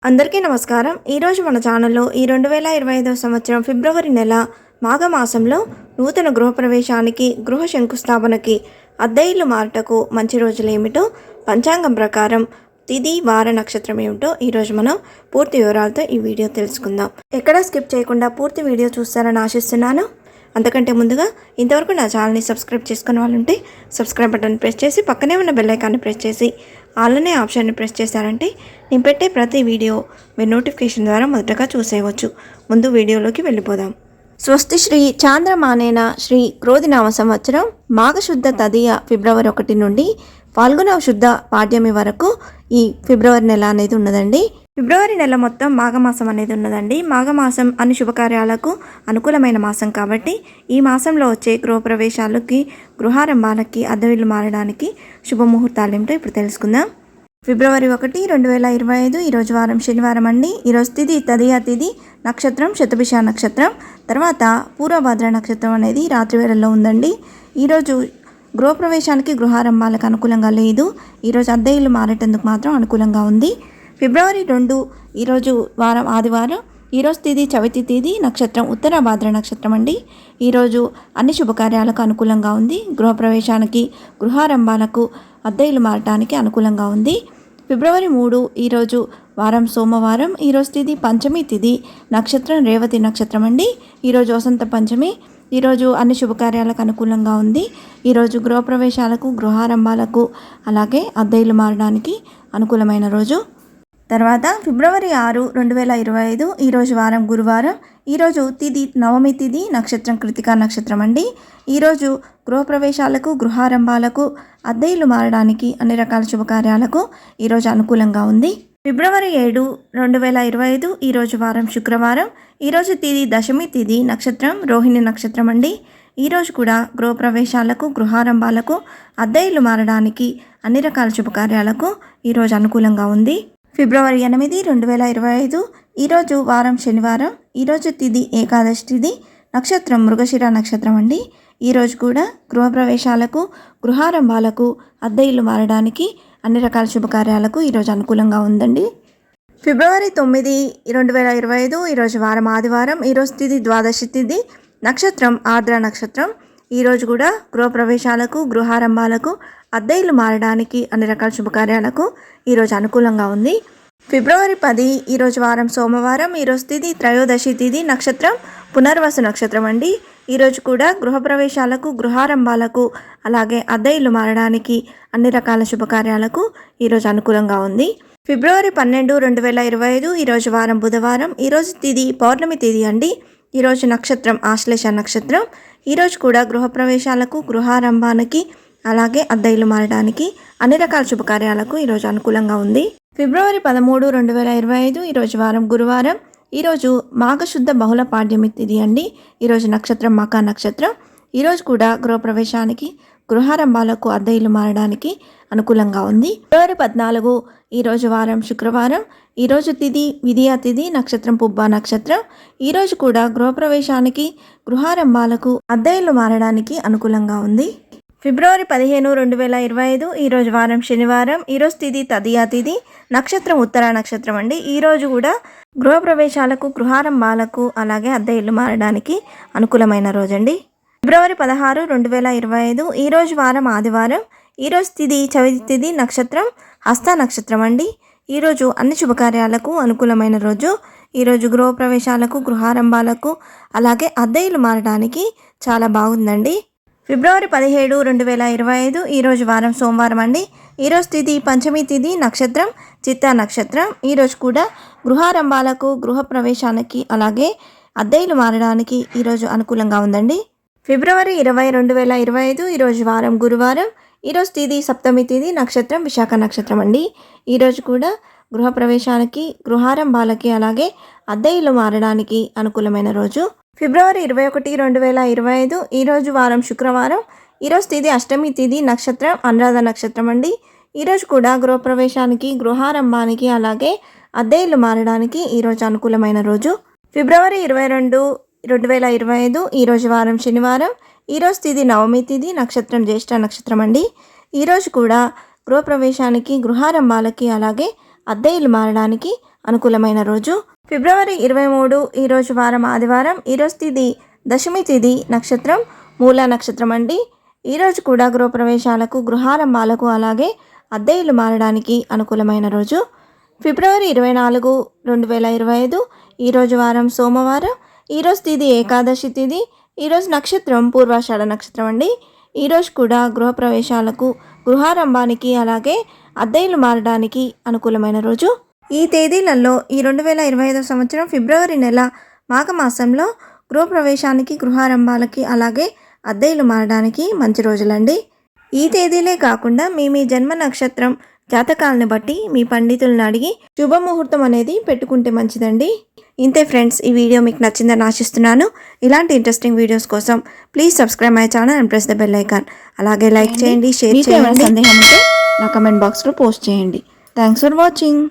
అందరికీ నమస్కారం. ఈరోజు మన ఛానల్లో ఈ 2025 సంవత్సరం ఫిబ్రవరి నెల మాఘమాసంలో నూతన గృహప్రవేశానికి, గృహ శంకుస్థాపనకి, అద్దె ఇల్లు మారుటకు మంచి రోజులు ఏమిటో, పంచాంగం ప్రకారం తిథి, వార, నక్షత్రం ఏమిటో ఈరోజు మనం పూర్తి వివరాలతో ఈ వీడియో తెలుసుకుందాం. ఎక్కడా స్కిప్ చేయకుండా పూర్తి వీడియో చూస్తారని ఆశిస్తున్నాను. అంతకంటే ముందుగా ఇంతవరకు నా ఛానల్ని సబ్స్క్రైబ్ చేసుకున్న వాళ్ళు ఉంటే సబ్స్క్రైబ్ బటన్ ప్రెస్ చేసి పక్కనే ఉన్న బెల్ ఐకాన్ని ప్రెస్ చేసి ఆల్ అనే ఆప్షన్ని ప్రెస్ చేశారంటే నేను పెట్టే ప్రతి వీడియో మీరు నోటిఫికేషన్ ద్వారా మొదటగా చూసేయవచ్చు. ముందు వీడియోలోకి వెళ్ళిపోదాం. స్వస్తి శ్రీ చాంద్రమానేన శ్రీ క్రోధినామ సంవత్సరం మాఘశుద్ధ తదియ ఫిబ్రవరి 1 నుండి ఫాల్గుణ శుద్ధ పాడ్యమి వరకు ఈ ఫిబ్రవరి నెల అనేది ఉన్నదండి. ఫిబ్రవరి నెల మొత్తం మాఘమాసం అనేది ఉన్నదండి. మాఘమాసం అన్ని శుభకార్యాలకు అనుకూలమైన మాసం కాబట్టి ఈ మాసంలో వచ్చే గృహప్రవేశాలకి, గృహారంభాలకి, అద్దె ఇల్లు మారడానికి శుభముహూర్తాలు ఏమిటో ఇప్పుడు తెలుసుకుందాం. ఫిబ్రవరి 1, 2025 ఈరోజు వారం శనివారం అండి. ఈరోజు తిథి తదియా తిథి, నక్షత్రం శతభిష నక్షత్రం, తర్వాత పూర్వభద్ర నక్షత్రం అనేది రాత్రి వేళల్లో ఉందండి. ఈరోజు గృహప్రవేశానికి, గృహారంభాలకు అనుకూలంగా లేదు. ఈరోజు అద్దె ఇల్లు మారేటందుకు మాత్రం అనుకూలంగా ఉంది. ఫిబ్రవరి 2 ఈరోజు వారం ఆదివారం. ఈరోజు తిథి చవితి తిథి, నక్షత్రం ఉత్తరాభాద్ర నక్షత్రం అండి. ఈరోజు అన్ని శుభకార్యాలకు అనుకూలంగా ఉంది. గృహప్రవేశానికి, గృహారంభాలకు, అద్దె ఇల్లు మారటానికి అనుకూలంగా ఉంది. ఫిబ్రవరి 3 ఈరోజు వారం సోమవారం. ఈరోజు తిథి పంచమి తిథి, నక్షత్రం రేవతి నక్షత్రం అండి. ఈరోజు వసంత పంచమి. ఈరోజు అన్ని శుభకార్యాలకు అనుకూలంగా ఉంది. ఈరోజు గృహప్రవేశాలకు, గృహారంభాలకు, అలాగే అద్దె ఇల్లు మారడానికి అనుకూలమైన రోజు. తర్వాత ఫిబ్రవరి 6, 2025 ఈరోజు వారం గురువారం. ఈరోజు తిథి నవమి తిథి, నక్షత్రం కృతికా నక్షత్రం అండి. ఈరోజు గృహప్రవేశాలకు, గృహారంభాలకు, అద్దె ఇల్లు మారడానికి, అన్ని రకాల శుభకార్యాలకు ఈరోజు అనుకూలంగా ఉంది. ఫిబ్రవరి 7, 2025 ఈరోజు వారం శుక్రవారం. ఈరోజు తిథి దశమి తిథి, నక్షత్రం రోహిణి నక్షత్రం అండి. ఈరోజు కూడా గృహప్రవేశాలకు, గృహారంభాలకు, అద్దె ఇల్లు మారడానికి, అన్ని రకాల శుభకార్యాలకు ఈరోజు అనుకూలంగా ఉంది. ఫిబ్రవరి 8, 2025 ఈరోజు వారం శనివారం. ఈరోజు తిథి ఏకాదశి తిథి, నక్షత్రం మృగశిర నక్షత్రం అండి. ఈరోజు కూడా గృహప్రవేశాలకు, గృహారంభాలకు, అద్దె ఇల్లు మారడానికి, అన్ని రకాల శుభకార్యాలకు ఈరోజు అనుకూలంగా ఉందండి. ఫిబ్రవరి 9, 2025 ఈరోజు వారం ఆదివారం. ఈరోజు తిథి ద్వాదశి తిథి, నక్షత్రం ఆర్ద్ర నక్షత్రం. ఈరోజు కూడా గృహప్రవేశాలకు, గృహారంభాలకు, అద్దె ఇల్లు మారడానికి, అన్ని రకాల శుభకార్యాలకు ఈరోజు అనుకూలంగా ఉంది. ఫిబ్రవరి 10 ఈరోజు వారం సోమవారం. ఈరోజు తిథి త్రయోదశి తిథి, నక్షత్రం పునర్వసు నక్షత్రం అండి. ఈరోజు కూడా గృహప్రవేశాలకు, గృహారంభాలకు, అలాగే అద్దె ఇల్లు మారడానికి, అన్ని రకాల శుభకార్యాలకు ఈరోజు అనుకూలంగా ఉంది. ఫిబ్రవరి 12, 2025 ఈరోజు వారం బుధవారం. ఈరోజు తిథి పౌర్ణమి తిథి అండి. ఈరోజు నక్షత్రం ఆశ్లేష నక్షత్రం. ఈరోజు కూడా గృహప్రవేశాలకు, గృహారంభానికి, అలాగే అద్దె ఇల్లు మారడానికి, అన్ని రకాల శుభకార్యాలకు ఈరోజు అనుకూలంగా ఉంది. ఫిబ్రవరి 13, 2025 ఈరోజు వారం గురువారం. ఈరోజు మాఘశుద్ధ బహుళ పాడ్యమి తిథి అండి. ఈరోజు నక్షత్రం మకా నక్షత్రం. ఈరోజు కూడా గృహప్రవేశానికి, గృహారంభాలకు, అద్దె ఇల్లు మారడానికి అనుకూలంగా ఉంది. ఫిబ్రవరి 14 ఈరోజు వారం శుక్రవారం. ఈరోజు తిథి విధియా తిథి, నక్షత్రం పుబ్బా నక్షత్రం. ఈరోజు కూడా గృహప్రవేశానికి, గృహారంభాలకు, అద్దె ఇల్లు మారడానికి అనుకూలంగా ఉంది. ఫిబ్రవరి 15, 2025 ఈరోజు వారం శనివారం. ఈరోజు తిథి తదియా తిథి, నక్షత్రం ఉత్తరా నక్షత్రం అండి. ఈరోజు కూడా గృహప్రవేశాలకు, గృహారంభాలకు, అలాగే అద్దె ఇల్లు మారడానికి అనుకూలమైన రోజండి. ఫిబ్రవరి 16, 2025 ఈరోజు వారం ఆదివారం. ఈరోజు తిథి చవితి తిథి, నక్షత్రం హస్త నక్షత్రం అండి. ఈరోజు అన్ని శుభకార్యాలకు అనుకూలమైన రోజు. ఈరోజు గృహప్రవేశాలకు, గృహారంభాలకు, అలాగే అద్దె ఇల్లు మారడానికి చాలా బాగుందండి. ఫిబ్రవరి 17, 2025 ఈరోజు వారం సోమవారం అండి. ఈరోజు తిథి పంచమి తిథి, నక్షత్రం చిత్తా నక్షత్రం. ఈరోజు కూడా గృహారంభాలకు, గృహప్రవేశానికి, అలాగే అద్దె ఇల్లు మారడానికి ఈరోజు అనుకూలంగా ఉందండి. ఫిబ్రవరి 20, 2025 ఈరోజు వారం గురువారం. ఈరోజు తిథి సప్తమి తిథి, నక్షత్రం విశాఖ నక్షత్రం అండి. ఈరోజు కూడా గృహప్రవేశానికి, గృహారంభాలకి, అలాగే అద్దె ఇల్లు మారడానికి అనుకూలమైన రోజు. ఫిబ్రవరి 21, 2025 ఈరోజు వారం శుక్రవారం. ఈరోజు తిథి అష్టమి తిథి, నక్షత్రం అనురాధ నక్షత్రం అండి. ఈరోజు కూడా గృహప్రవేశానికి, గృహారంభానికి, అలాగే అద్దె ఇల్లు మారడానికి ఈరోజు అనుకూలమైన రోజు. ఫిబ్రవరి 22, 2025 ఈరోజు వారం శనివారం. ఈరోజు తిథి నవమి తిథి, నక్షత్రం జ్యేష్ఠ నక్షత్రం అండి. ఈరోజు కూడా గృహప్రవేశానికి, గృహారంభాలకి, అలాగే అద్దె ఇల్లు మారడానికి అనుకూలమైన రోజు ఫిబ్రవరి 23 ఈరోజు వారం ఆదివారం. ఈరోజు తిథి దశమి తిథి, నక్షత్రం మూల నక్షత్రం అండి. ఈరోజు కూడా గృహప్రవేశాలకు, గృహారంభాలకు అలాగే అద్దె ఇల్లు మారడానికి అనుకూలమైన రోజు ఫిబ్రవరి 24, 2025 ఈరోజు వారం సోమవారం. ఈరోజు తిథి ఏకాదశి తిథి. ఈరోజు నక్షత్రం పూర్వాషాఢ నక్షత్రం అండి. ఈరోజు కూడా గృహప్రవేశాలకు, గృహారంభానికి అలాగే అద్దె ఇల్లు మారడానికి అనుకూలమైన రోజు. ఈ తేదీలలో ఈ 2025 సంవత్సరం ఫిబ్రవరి నెల మాఘమాసంలో గృహప్రవేశానికి, గృహారంభాలకి అలాగే అద్దె ఇల్లు మారడానికి మంచి రోజులండి. ఈ తేదీలే కాకుండా మీ జన్మ నక్షత్రం జాతకాలను బట్టి మీ పండితులను అడిగి శుభముహూర్తం అనేది పెట్టుకుంటే మంచిదండి. ఇంతే ఫ్రెండ్స్, ఈ వీడియో మీకు నచ్చిందని ఆశిస్తున్నాను. ఇలాంటి ఇంట్రెస్టింగ్ వీడియోస్ కోసం please subscribe my channel and press the bell icon. అలాగే లైక్ చేయండి, షేర్ చేయండి. సందేహం ఉంటే నా కమెంట్ బాక్స్లో పోస్ట్ చేయండి. Thanks for watching.